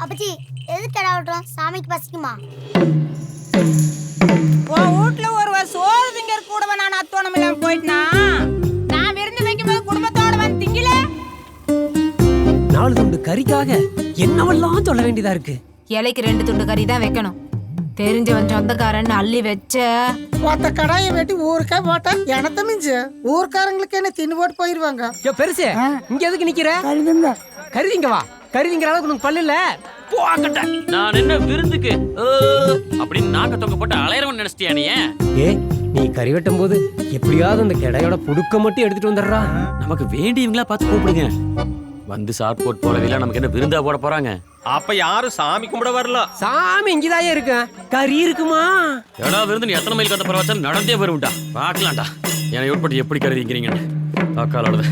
அப்பச்சி எது கடை விட்டுறோம்? சாமிக்கு பசிக்குமா? உன் வீட்டுல ஒருவர் சோறு திங்கற கூடவே நான் அத்தோணம் இல்லாம போயிட்டனா? நான் விருந்து வைக்கும்போது குடும்பத்தோட வந்து திங்கல. 4 துண்டு கறிக்காக என்னவெல்லாம் சொல்ல வேண்டியதா இருக்கு. இலைக்கு 2 துண்டு கறி தான் வைக்கணும். தெரிஞ்சவன் சொந்தக்காரன் அள்ளி வச்ச ஒத்த கடாயை வெட்டி ஊருக்கே போட்டா எனத்த மிஞ்சு ஊர்க்காரங்களுக்கு என்ன தின்னு போட்டு போயிருவாங்க. பெருசு இங்க எதுக்கு நிக்கிற? கருதிங்க வா. கருதிங்கிற அளவுக்கு உனக்கு பல்லு இல்ல. நான் என்ன விருந்துக்கு அப்படின்னு நாக்க தொங்க போட்டு அலையறவன் நினைச்சிட்டியா நீ? நீ கறி வெட்டும் போது எப்படியாவது அந்த கடையோட புடுக்க மட்டும் எடுத்துட்டு வந்துடுறா. நமக்கு வேண்டியவங்களா பார்த்து கூப்பிடுங்க. வந்து சாப்பிட்டு போலவே நமக்கு என்ன விருந்தா போட போறாங்க? அப்ப யாரும் சாமி கும்பிட வரல. சாமி இங்கதான் இருக்கு. கறி இருக்குமா? எடா விருந்து நீ எத்தனை மைல் கத்த பரவாச்சா நடந்தே வரும்டா. பார்க்கலாம்டா. என்னை உட்பட்டு எப்படி கருதிங்கிறீங்கன்னு பார்க்காலோட